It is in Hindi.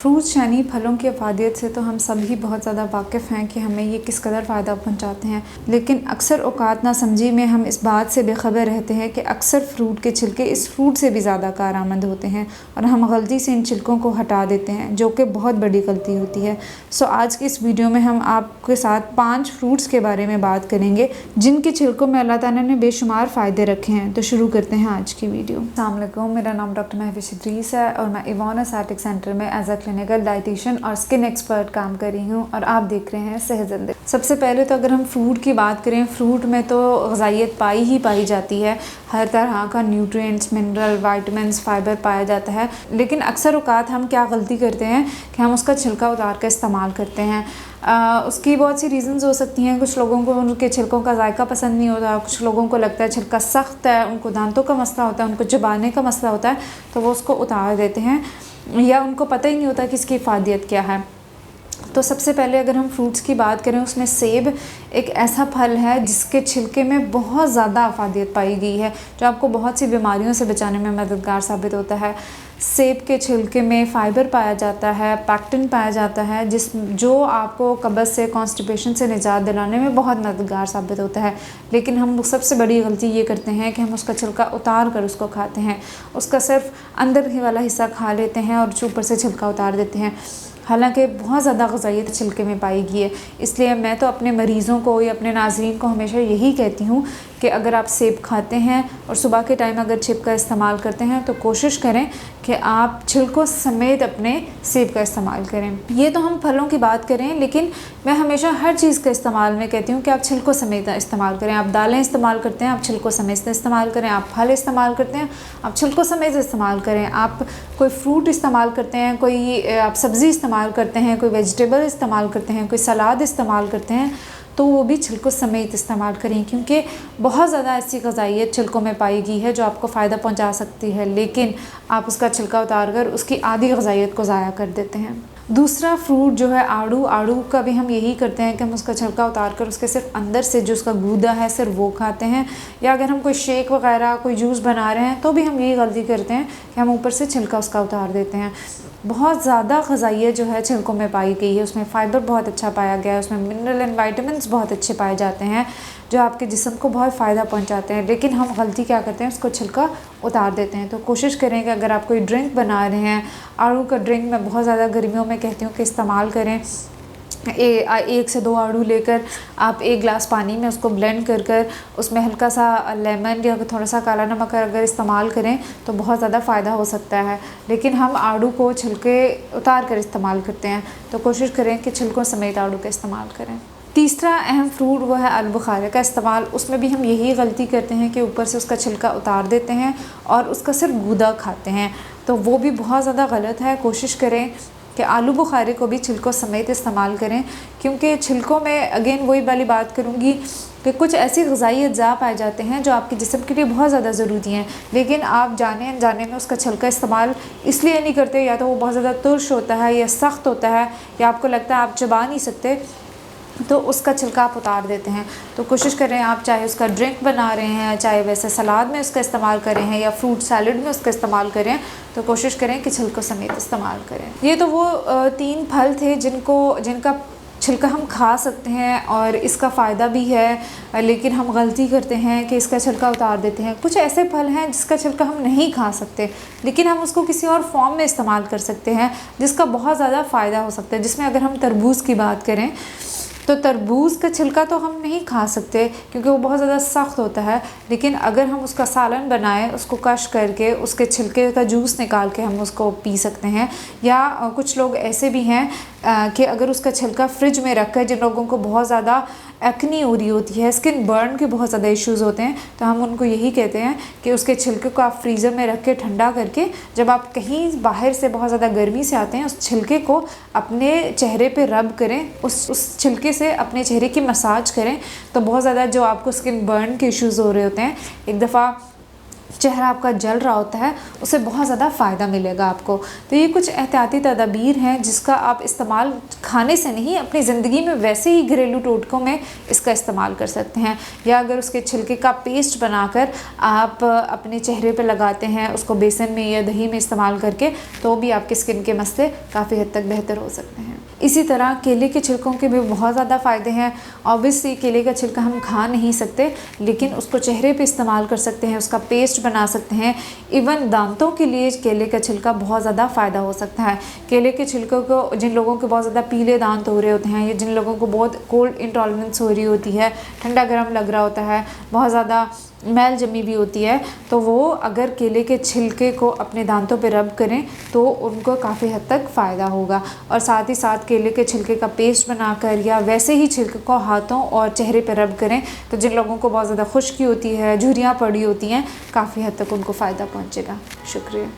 फ्रूट्स यानी फलों की अफादियत से तो हम सभी बहुत ज़्यादा वाकिफ़ हैं कि हमें ये किस कदर फ़ायदा पहुंचाते हैं, लेकिन अक्सर औक़ात नासमझी में हम इस बात से बेखबर रहते हैं कि अक्सर फ्रूट के छिलके इस फ्रूट से भी ज़्यादा कारआमद होते हैं और हम गलती से इन छिलकों को हटा देते हैं, जो कि बहुत बड़ी गलती होती है। आज की इस वीडियो में हम आपके साथ 5 फ्रूट्स के बारे में बात करेंगे जिनके छिलकों में अल्लाह ताला ने बेशुमार फ़ायदे रखे हैं। तो शुरू करते हैं आज की वीडियो। अस्सलाम वालेकुम, मेरा नाम डॉक्टर महविश इदरीस है और मैं इवान एस्थेटिक सेंटर में एज अ क्लिनिकल डाइटिशियन और स्किन एक्सपर्ट काम कर रही हूँ और आप देख रहे हैं सेहत ज़िंदगी। सबसे पहले तो अगर हम फ्रूट की बात करें, फ्रूट में तो ग़िज़ाइयत पाई जाती है, हर तरह का न्यूट्रिएंट्स, मिनरल, विटामिन्स, फाइबर पाया जाता है। लेकिन अक्सर औक़ात हम क्या गलती करते हैं कि हम उसका छिलका उतार कर इस्तेमाल करते हैं। उसकी बहुत सी रीज़न्स हो सकती हैं। कुछ लोगों को उनके छिलकों का जायका पसंद नहीं होता, कुछ लोगों को लगता है छिलका सख्त है, उनको दांतों का मसला होता है, उनको चबाने का मसला होता है, तो वो उसको उतार देते हैं या उनको पता ही नहीं होता कि इसकी इफ़ादियत क्या है। तो सबसे पहले अगर हम फ्रूट्स की बात करें, उसमें सेब एक ऐसा फल है जिसके छिलके में बहुत ज़्यादा अफादियत पाई गई है, जो आपको बहुत सी बीमारियों से बचाने में मददगार साबित होता है। सेब के छिलके में फ़ाइबर पाया जाता है, पैक्टिन पाया जाता है, जो आपको कब्ज़ से, कॉन्स्टिपेशन से निजात दिलाने में बहुत मददगार साबित होता है। लेकिन हम सबसे बड़ी गलती ये करते हैं कि हम उसका छिलका उतार कर उसको खाते हैं। उसका सिर्फ अंदर ही वाला हिस्सा खा लेते हैं और ऊपर से छिलका उतार देते हैं। हालांकि बहुत ज़्यादा ग़िज़ाइयत छिलके में पाई गई है। इसलिए मैं तो अपने मरीज़ों को या अपने नाज़रीन को हमेशा यही कहती हूँ कि अगर आप सेब खाते हैं और सुबह के टाइम अगर छिप का इस्तेमाल करते हैं तो कोशिश करें कि आप छिलकों समेत अपने सेब का इस्तेमाल करें। ये तो हम फलों की बात करें, लेकिन मैं हमेशा हर चीज़ का इस्तेमाल में कहती हूँ कि आप छिलकों समेत इस्तेमाल करें। आप दालें इस्तेमाल करते हैं, आप छिलकों समेत इस्तेमाल करें। आप फल इस्तेमाल करते हैं, आप छिलकों समेत इस्तेमाल करें। आप कोई फ्रूट इस्तेमाल करते हैं, कोई आप सब्ज़ी इस्तेमाल करते हैं, कोई वेजिटेबल इस्तेमाल करते हैं, कोई सलाद इस्तेमाल करते हैं, तो वो भी छिलकों समेत इस्तेमाल करें, क्योंकि बहुत ज़्यादा ऐसी ग़िज़ाइयत छिलकों में पाई गई है जो आपको फ़ायदा पहुंचा सकती है, लेकिन आप उसका छिलका उतार कर उसकी आधी ग़िज़ाइयत को ज़ाया कर देते हैं। दूसरा फ्रूट जो है आड़ू का भी हम यही करते हैं कि हम उसका छिलका उतार कर उसके सिर्फ अंदर से जो उसका गूदा है सिर्फ वो खाते हैं, या अगर हम कोई शेक वगैरह कोई जूस बना रहे हैं तो भी हम यही गलती करते हैं कि हम ऊपर से छिलका उसका उतार देते हैं। बहुत ज़्यादा ग़िज़ाइयत जो है छिलकों में पाई गई है, उसमें फ़ाइबर बहुत अच्छा पाया गया है, उसमें मिनरल एंड विटामिन्स बहुत अच्छे पाए जाते हैं जो आपके जिस्म को बहुत फ़ायदा पहुंचाते हैं। लेकिन हम गलती क्या करते हैं, उसको छिलका उतार देते हैं। तो कोशिश करें कि अगर आप कोई ड्रिंक बना रहे हैं, आड़ू का ड्रिंक मैं बहुत ज़्यादा गर्मियों में कहती हूँ कि इस्तेमाल करें। 1 से 2 आड़ू लेकर आप 1 गिलास पानी में उसको ब्लेंड कर उसमें हल्का सा लेमन या थोड़ा सा काला नमक अगर इस्तेमाल करें तो बहुत ज़्यादा फ़ायदा हो सकता है। लेकिन हम आड़ू को छिलके उतार कर इस्तेमाल करते हैं, तो कोशिश करें कि छिलकों समेत आड़ू का इस्तेमाल करें। तीसरा अहम फ्रूट वो है आलूबुखारे का इस्तेमाल। उसमें भी हम यही गलती करते हैं कि ऊपर से उसका छिलका उतार देते हैं और उसका सिर्फ गूदा खाते हैं, तो वो भी बहुत ज़्यादा गलत है। कोशिश करें कि आलू बुखारे को भी छिलकों समेत इस्तेमाल करें, क्योंकि छिलकों में अगेन वही वाली बात करूँगी कि कुछ ऐसी ग़िज़ाई अज्जा पाए जाते हैं जो आपके जिस्म के लिए बहुत ज़्यादा ज़रूरी हैं, लेकिन आप जाने अनजाने में उसका छिलका इस्तेमाल इसलिए नहीं करते, या तो वो बहुत ज़्यादा तुर्श होता है या सख्त होता है या आपको लगता है आप चबा नहीं सकते, तो उसका छिलका आप उतार देते हैं। तो कोशिश करें आप चाहे उसका ड्रिंक बना रहे हैं, चाहे वैसे सलाद में उसका इस्तेमाल करें हैं या फ्रूट सैलड में उसका इस्तेमाल करें, तो कोशिश करें कि छिलकों समेत इस्तेमाल करें। ये तो वो 3 फल थे जिनका छिलका हम खा सकते हैं और इसका फ़ायदा भी है, लेकिन हम गलती करते हैं कि इसका छिलका उतार देते हैं। कुछ ऐसे फल हैं जिसका छिलका हम नहीं खा सकते, लेकिन हम उसको किसी और फॉर्म में इस्तेमाल कर सकते हैं जिसका बहुत ज़्यादा फ़ायदा हो सकता है। जिसमें अगर हम तरबूज़ की बात करें तो तरबूज़ का छिलका तो हम नहीं खा सकते क्योंकि वो बहुत ज़्यादा सख्त होता है, लेकिन अगर हम उसका सालन बनाएं, उसको कश करके उसके छिलके का जूस निकाल के हम उसको पी सकते हैं। या कुछ लोग ऐसे भी हैं कि अगर उसका छिलका फ्रिज में रख कर, जिन लोगों को बहुत ज़्यादा एक्नी हो रही होती है, स्किन बर्न के बहुत ज़्यादा इश्यूज़ होते हैं, तो हम उनको यही कहते हैं कि उसके छिलके को आप फ्रीज़र में रख के ठंडा करके जब आप कहीं बाहर से बहुत ज़्यादा गर्मी से आते हैं, उस छिलके को अपने चेहरे पे रब करें, उस छिलके से अपने चेहरे की मसाज करें, तो बहुत ज़्यादा जो आपको स्किन बर्न के इश्यूज़ हो रहे होते हैं, एक दफ़ा चेहरा आपका जल रहा होता है, उससे बहुत ज़्यादा फ़ायदा मिलेगा आपको। तो ये कुछ एहतियाती तदाबीर हैं जिसका आप इस्तेमाल खाने से नहीं, अपनी ज़िंदगी में वैसे ही घरेलू टोटकों में इसका इस्तेमाल कर सकते हैं। या अगर उसके छिलके का पेस्ट बनाकर आप अपने चेहरे पे लगाते हैं, उसको बेसन में या दही में इस्तेमाल करके, तो भी आपके स्किन के मसले काफ़ी हद तक बेहतर हो सकते हैं। इसी तरह केले के छिलकों के भी बहुत ज़्यादा फ़ायदे हैं। ऑब्वियसली केले का छिलका हम खा नहीं सकते, लेकिन उसको चेहरे पे इस्तेमाल कर सकते हैं, उसका पेस्ट बना सकते हैं। इवन दांतों के लिए केले का छिलका बहुत ज़्यादा फ़ायदा हो सकता है। केले के छिलकों को, जिन लोगों के बहुत ज़्यादा पीले दांत हो रहे होते हैं या जिन लोगों को बहुत कोल्ड इंटॉलरेंस हो रही होती है, ठंडा गर्म लग रहा होता है, बहुत ज़्यादा मैल जमी भी होती है, तो वो अगर केले के छिलके को अपने दांतों पे रब करें तो उनको काफ़ी हद तक फ़ायदा होगा। और साथ ही साथ केले के छिलके का पेस्ट बनाकर या वैसे ही छिलके को हाथों और चेहरे पे रब करें, तो जिन लोगों को बहुत ज़्यादा खुश्की होती है, झुर्रियाँ पड़ी होती हैं, काफ़ी हद तक उनको फ़ायदा पहुँचेगा। शुक्रिया।